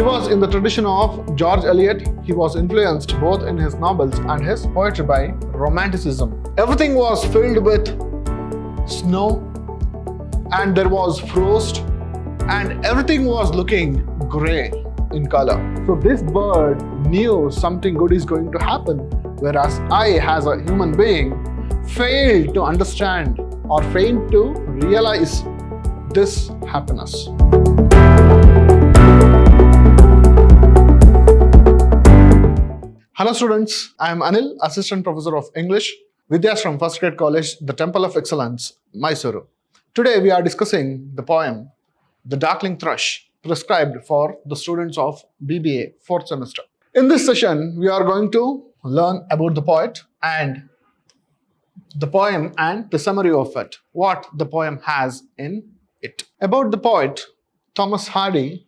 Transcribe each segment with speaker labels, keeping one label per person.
Speaker 1: was in the tradition of George Eliot. He was influenced both in his novels and his poetry by Romanticism. Everything was filled with snow, and there was frost, and everything was looking grey in color. So this bird knew something good is going to happen, whereas I, as a human being, failed to understand or failed to realize this happiness. Hello students, I am Anil, Assistant Professor of English, Vidhyaashram First Grade College, the Temple of Excellence, MYSURU. Today we are discussing the poem, The Darkling Thrush, prescribed for the students of B.Ba 4th semester. In this session, we are going to learn about the poet and the poem and the summary of it, what the poem has in it. About the poet, Thomas Hardy.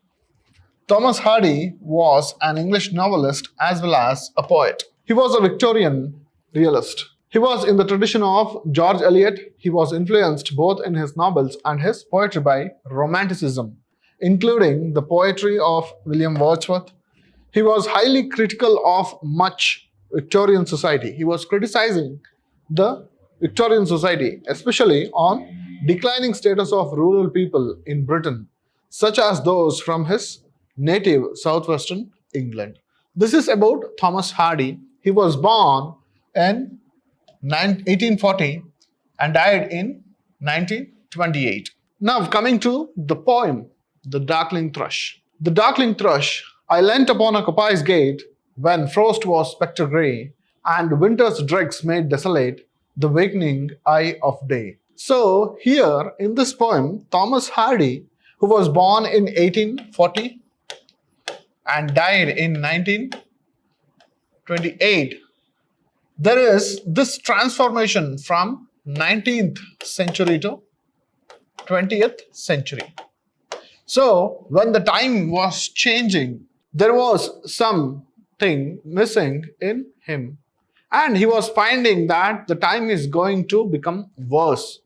Speaker 1: Thomas Hardy was an English novelist as well as a poet. He was a Victorian realist. He was in the tradition of George Eliot. He was influenced both in his novels and his poetry by Romanticism, including the poetry of William Wordsworth. He was highly critical of much Victorian society. He was criticizing the Victorian society, especially on declining status of rural people in Britain, such as those from his native southwestern England. This is about Thomas Hardy. He was born in 1840 and died in 1928. Now coming to the poem, The Darkling Thrush. The Darkling Thrush, I leant upon a coppice gate when frost was spectre grey, and winter's dregs made desolate the wakening eye of day. So here in this poem, Thomas Hardy, who was born in 1840 and died in 1928, there is this transformation from 19th century to 20th century. So when the time was changing, there was something missing in him, and he was finding that the time is going to become worse.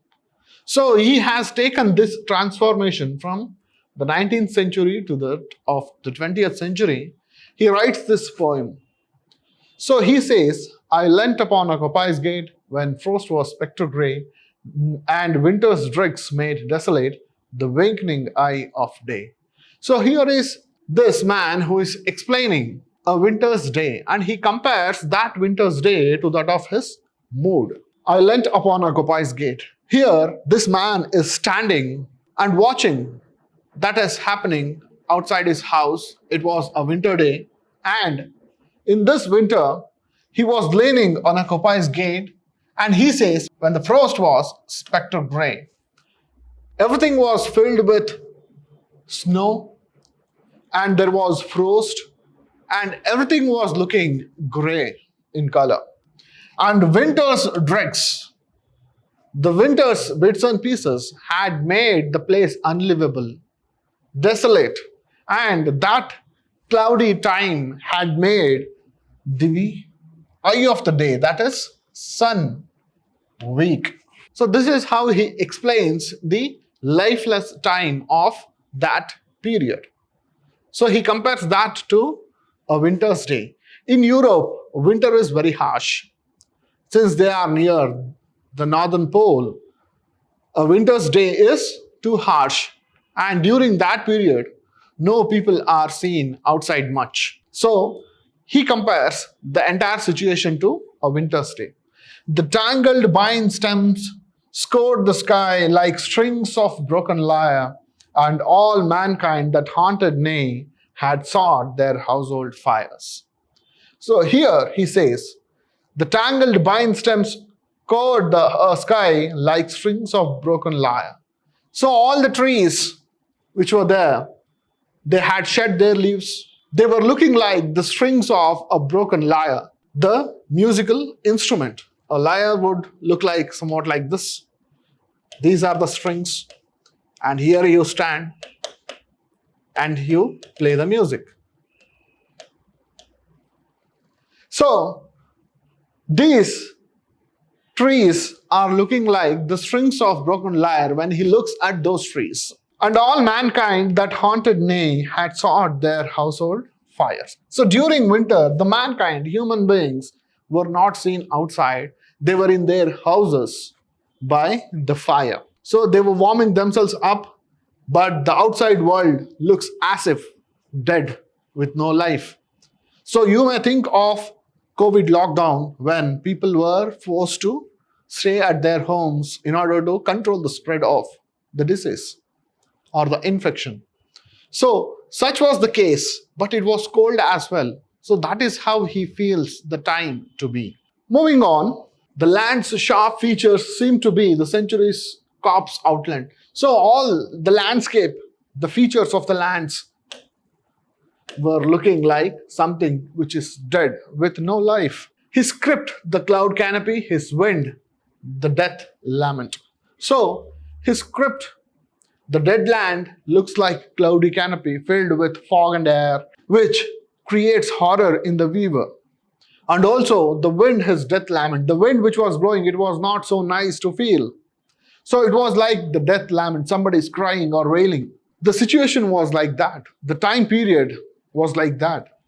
Speaker 1: So he has taken this transformation from the 19th century to that of the 20th century. He writes this poem. So he says, I leant upon a coppice gate when frost was spectre grey, and winter's dregs made desolate the wakening eye of day. So here is this man who is explaining a winter's day, and he compares that winter's day to that of his mood. I leant upon a coppice gate. Here, this man is standing and watching that is happening outside his house. It was a winter day, and in this winter, he was leaning on a coppice gate, and he says, when the frost was spectre grey, everything was filled with snow, and there was frost, and everything was looking grey in color. And winter's dregs, the winter's bits and pieces, had made the place unlivable, desolate, and that cloudy time had made the eye of the day, that is sun, weak. So this is how he explains the lifeless time of that period. So he compares that to a winter's day. In Europe, winter is very harsh. Since they are near the northern pole, a winter's day is too harsh, and during that period, no people are seen outside much. So he compares the entire situation to a winter's day. The tangled vine stems scored the sky like strings of broken lyre, and all mankind that haunted Nay had sought their household fires. So here he says, the tangled vine stems covered the sky like strings of broken lyre. So all the trees which were there, they had shed their leaves. They were looking like the strings of a broken lyre, the musical instrument. A lyre would look like somewhat like this. These are the strings, and here you stand and you play the music. So these trees are looking like the strings of broken lyre when he looks at those trees. and all mankind that haunted Nay had sought their household fires. So during winter, the mankind, human beings, were not seen outside. They were in their houses by the fire. So they were warming themselves up, but the outside world looks as if dead with no life. So you may think of COVID lockdown when people were forced to stay at their homes in order to control the spread of the disease or the infection. So such was the case, but it was cold as well. So that is how he feels the time to be. Moving on, the land's sharp features seem to be the century's corpse outline. So all the landscape, the features of the lands were looking like something which is dead with no life. His script, the cloud canopy, his wind, the death lament. So his script, the dead land, looks like cloudy canopy filled with fog and air, which creates horror in the viewer. And also the wind, his death lament. The wind which was blowing, it was not so nice to feel. So it was like the death lament, somebody is crying or wailing. The situation was like that. The time period was like that.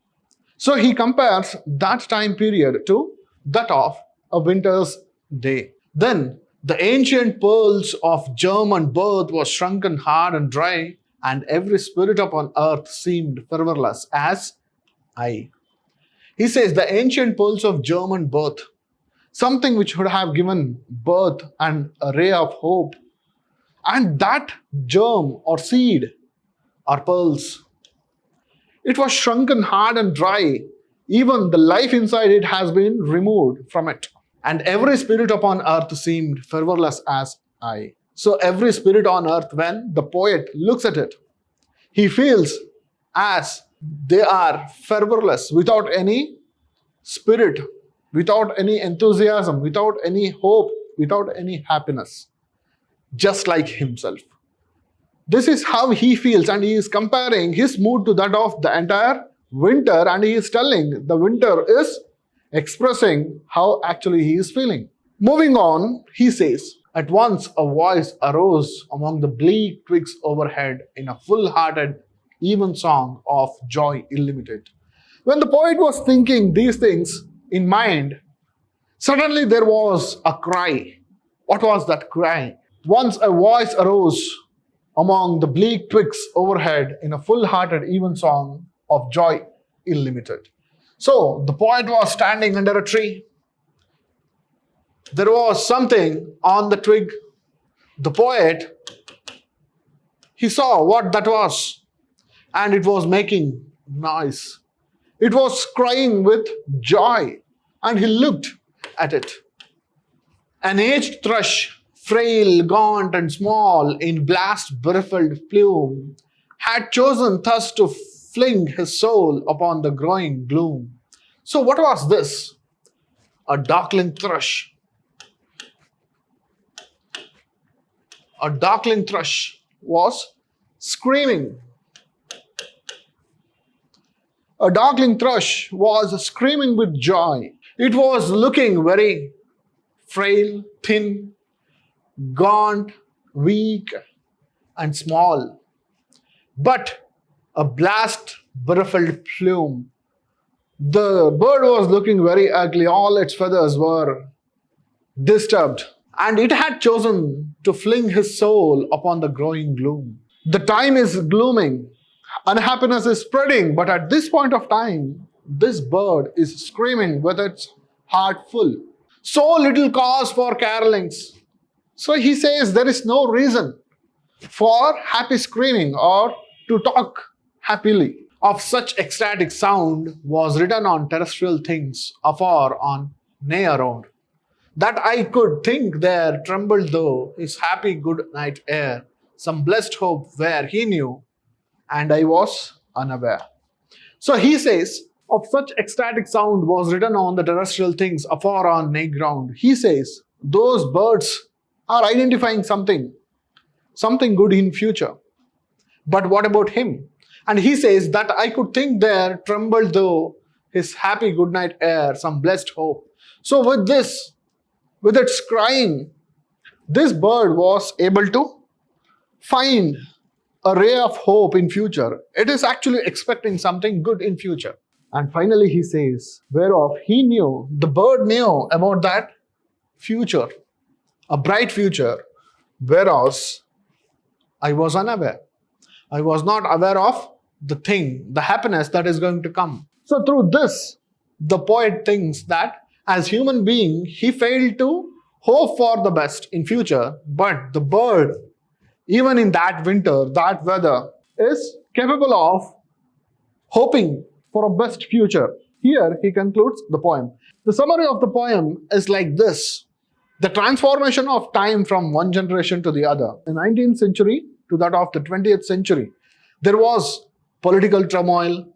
Speaker 1: So he compares that time period to that of a winter's day. Then the ancient pearls of German birth was shrunken hard and dry, and every spirit upon earth seemed fervorless as I. He says the ancient pearls of German birth, something which would have given birth and a ray of hope, and that germ or seed or pearls, it was shrunken hard and dry. Even the life inside it has been removed from it. And every spirit upon earth seemed fervorless as I. So every spirit on earth, when the poet looks at it, he feels as they are fervorless, without any spirit, without any enthusiasm, without any hope, without any happiness, just like himself. This is how he feels, and he is comparing his mood to that of the entire winter, and he is telling the winter is expressing how actually he is feeling. Moving on, he says, at once a voice arose among the bleak twigs overhead in a full-hearted, even song of joy illimited. When the poet was thinking these things in mind, suddenly there was a cry. What was that cry? Once a voice arose among the bleak twigs overhead in a full-hearted, even song of joy illimited. So the poet was standing under a tree. There was something on the twig. The poet, he saw what that was, and it was making noise. It was crying with joy, and he looked at it. An aged thrush, frail, gaunt, and small, in blast beruffled plume, had chosen thus to fling his soul upon the growing gloom. So what was this? A darkling thrush. A darkling thrush was screaming. A darkling thrush was screaming with joy. It was looking very frail, thin, gaunt, weak, and small. But a blast beruffled plume. The bird was looking very ugly. All its feathers were disturbed, and it had chosen to fling his soul upon the growing gloom. The time is glooming. Unhappiness is spreading, but at this point of time, this bird is screaming with its heart full. So little cause for carolings. So he says there is no reason for happy screaming or to talk happily. Of such ecstatic sound was written on terrestrial things afar on, nay around, that I could think there trembled though his happy good night air, some blessed hope where he knew, and I was unaware. So he says, of such ecstatic sound was written on the terrestrial things afar on, nay ground. He says, those birds are identifying something good in future. But what about him? And he says that I could think there trembled though his happy good night air, some blessed hope. So with this, with its crying, this bird was able to find a ray of hope in future. It is actually expecting something good in future. And finally he says, whereof he knew, the bird knew about that future, a bright future, whereas I was unaware. I was not aware of the thing, the happiness that is going to come. So through this, the poet thinks that as human being, he failed to hope for the best in future, but the bird, even in that winter, that weather, is capable of hoping for a best future. Here he concludes the poem. The summary of the poem is like this. The transformation of time from one generation to the other. The 19th century to that of the 20th century, there was political turmoil,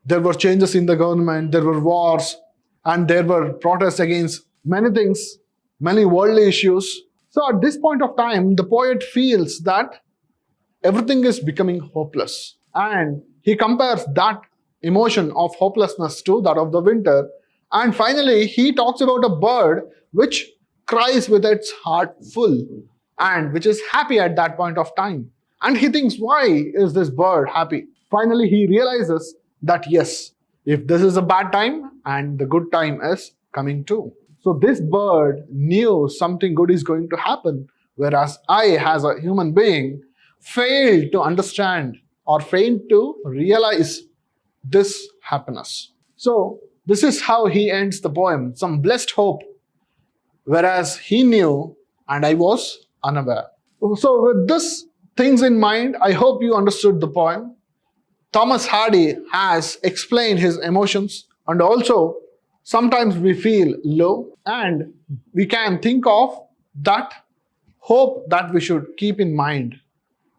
Speaker 1: there were changes in the government, there were wars, and there were protests against many things, many worldly issues. So at this point of time, the poet feels that everything is becoming hopeless. And he compares that emotion of hopelessness to that of the winter. And finally, he talks about a bird which cries with its heart full and which is happy at that point of time. And he thinks, why is this bird happy? Finally, he realizes that yes, if this is a bad time and the good time is coming too. So this bird knew something good is going to happen, whereas I, as a human being, failed to understand or failed to realize this happiness. So this is how he ends the poem, some blessed hope, whereas he knew and I was unaware. So with this things in mind, I hope you understood the poem. Thomas Hardy has explained his emotions, and also sometimes we feel low and we can think of that hope that we should keep in mind.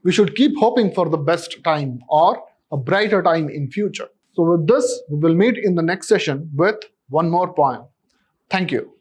Speaker 1: We should keep hoping for the best time or a brighter time in future. So with this, we will meet in the next session with one more poem. Thank you.